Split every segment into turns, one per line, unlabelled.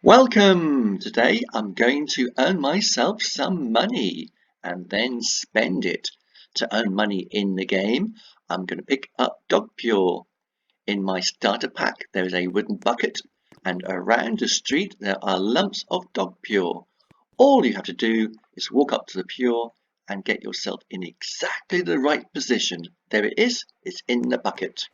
Welcome! Today I'm going to earn myself some money and then spend it. To earn money in the game, I'm going to pick up dog pure. In my starter pack there is a wooden bucket, and around the street there are lumps of dog pure. All you have to do is walk up to the pure and get yourself in exactly the right position. There it is, it's in the bucket.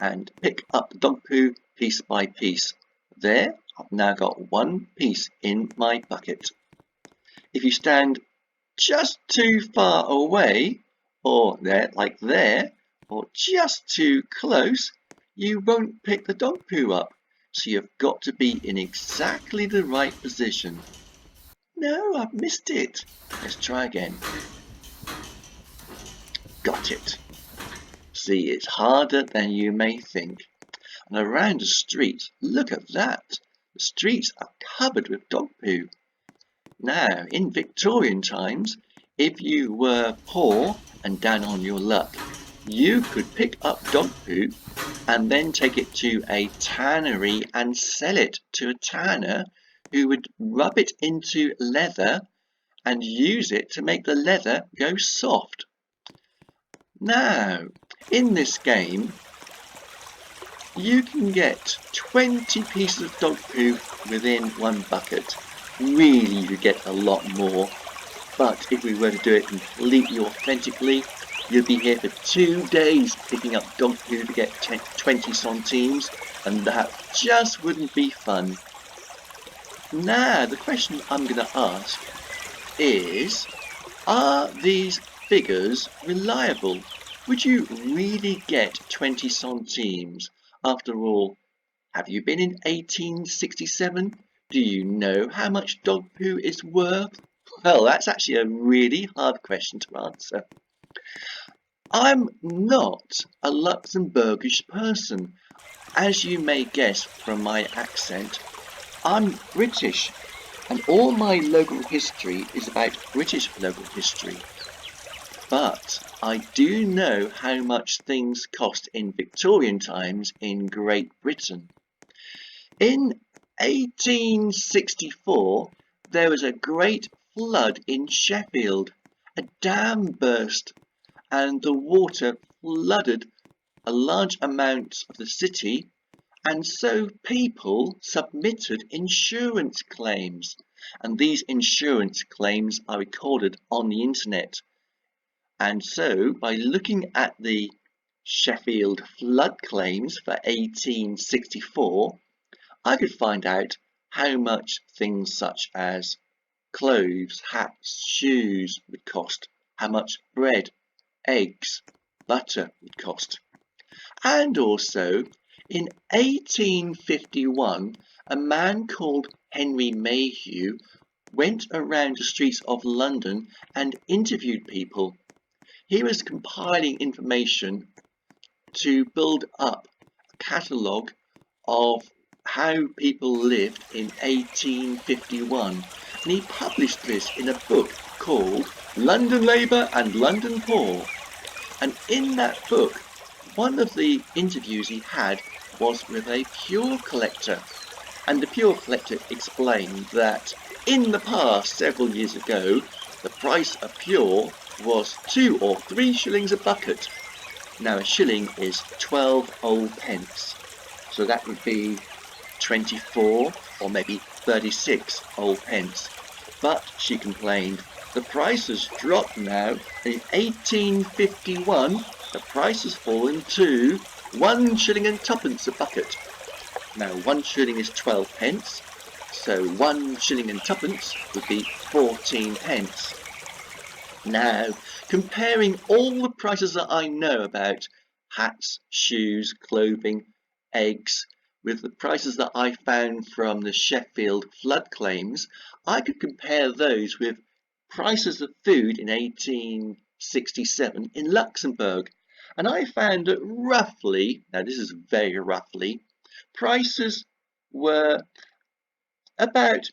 And pick up the dog poo piece by piece. There, I've now got one piece in my bucket. If you stand just too far away, or there, or just too close, you won't pick the dog poo up. So you've got to be in exactly the right position. No, I've missed it. Let's try again. Got it. See, it's harder than you may think. And around the streets, look at that. The streets are covered with dog poo. Now, in Victorian times, if you were poor and down on your luck, you could pick up dog poo and then take it to a tannery and sell it to a tanner who would rub it into leather and use it to make the leather go soft. Now, in this game, you can get 20 pieces of dog poo within one bucket. Really, you could get a lot more, but if we were to do it completely authentically, you'd be here for 2 days picking up dog poo to get 20 centimes, and that just wouldn't be fun. Now, the question I'm going to ask is, are these figures reliable? Would you really get 20 centimes? After all, have you been in 1867? Do you know how much dog poo is worth? Well, that's actually a really hard question to answer. I'm not a Luxembourgish person. As you may guess from my accent, I'm British, and all my local history is about British local history. But I do know how much things cost in Victorian times in Great Britain. In 1864, there was a great flood in Sheffield. A dam burst and the water flooded a large amount of the city, and so people submitted insurance claims, and these insurance claims are recorded on the internet. And so, by looking at the Sheffield Flood claims for 1864, I could find out how much things such as clothes, hats, shoes would cost, how much bread, eggs, butter would cost. And also, in 1851, a man called Henry Mayhew went around the streets of London and interviewed people. He was compiling information to build up a catalogue of how people lived in 1851, and he published this in a book called London Labour and London Poor. And in that book, one of the interviews he had was with a pure collector, and the pure collector explained that in the past, several years ago, the price of pure was 2 or 3 shillings a bucket. Now a shilling is 12 old pence, so that would be 24 or maybe 36 old pence. But she complained, the price has dropped now. In 1851, the price has fallen to 1 shilling and twopence a bucket. Now 1 shilling is 12 pence, so 1 shilling and twopence would be 14 pence. Now, comparing all the prices that I know about hats, shoes, clothing, eggs, with the prices that I found from the Sheffield Flood claims, I could compare those with prices of food in 1867 in Luxembourg. And I found that roughly, now this is very roughly, prices were about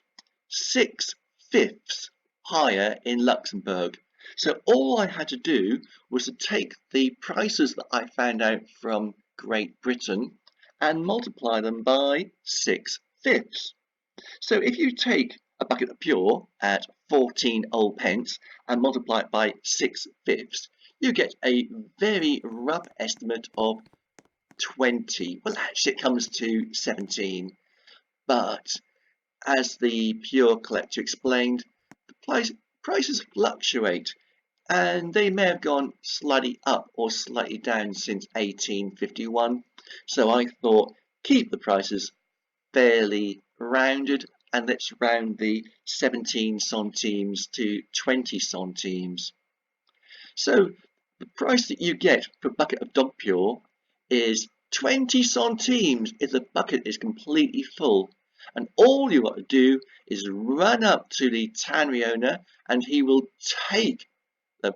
6/5 higher in Luxembourg. So all I had to do was to take the prices that I found out from Great Britain and multiply them by 6/5. So if you take a bucket of pure at 14 old pence and multiply it by 6/5, you get a very rough estimate of 20. Well, actually it comes to 17, but as the pure collector explained, the prices fluctuate and they may have gone slightly up or slightly down since 1851. So I thought keep the prices fairly rounded and let's round the 17 centimes to 20 centimes. So the price that you get per bucket of dog pure is 20 centimes if the bucket is completely full. And all you got to do is run up to the tannery owner and he will take the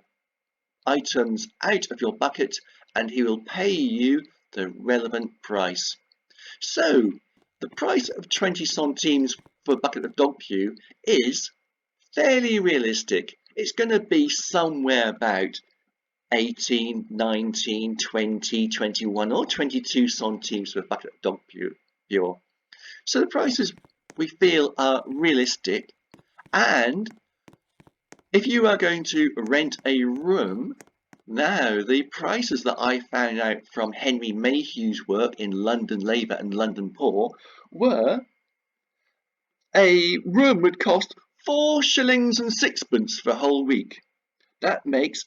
items out of your bucket and he will pay you the relevant price. So the price of 20 centimes for a bucket of dog poo is fairly realistic. It's going to be somewhere about 18, 19, 20, 21 or 22 centimes for a bucket of dog pure. So the prices we feel are realistic, and if you are going to rent a room, now the prices that I found out from Henry Mayhew's work in London Labour and London Poor were a room would cost 4 shillings and sixpence for a whole week. That makes,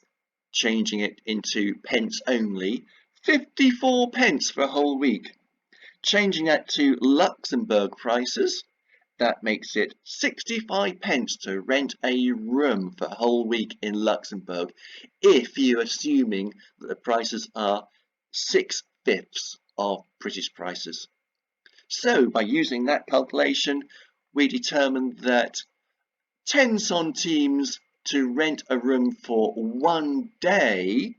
changing it into pence only, 54 pence for a whole week. Changing that to Luxembourg prices, that makes it 65 pence to rent a room for a whole week in Luxembourg, if you're assuming that the prices are 6/5 of British prices. So by using that calculation, we determined that 10 centimes to rent a room for 1 day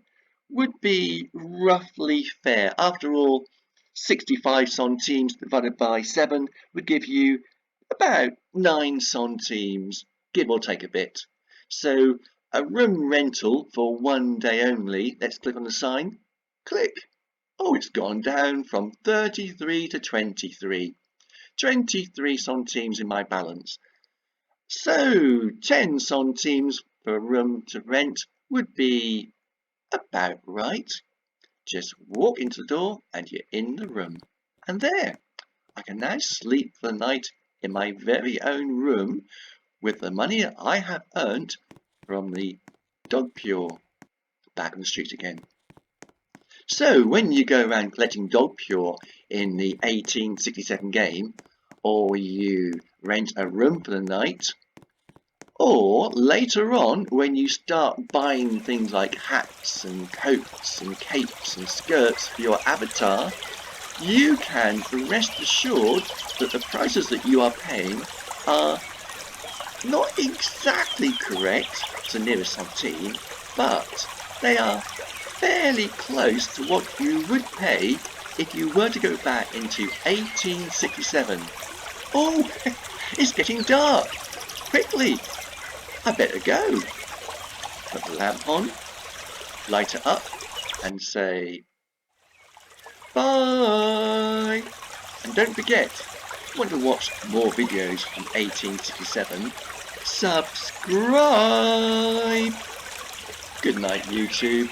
would be roughly fair. After all, 65 centimes divided by 7 would give you about 9 centimes, give or take a bit. So a room rental for 1 day only, let's click on the sign, click. Oh, it's gone down from 33 to 23. 23 centimes in my balance. So 10 centimes for a room to rent would be about right. Just walk into the door and you're in the room. And there, I can now sleep for the night in my very own room with the money I have earned from the dog pure. Back on the street again. So when you go around collecting dog pure in the 1867 game, or you rent a room for the night, or later on when you start buying things like hats and coats and capes and skirts for your avatar, you can rest assured that the prices that you are paying are not exactly correct to the nearest centime, but they are fairly close to what you would pay if you were to go back into 1867. Oh, it's getting dark. Quickly, I better go. Put the lamp on, light it up, and say bye. And don't forget, if you want to watch more videos from 1867, subscribe. Good night, YouTube.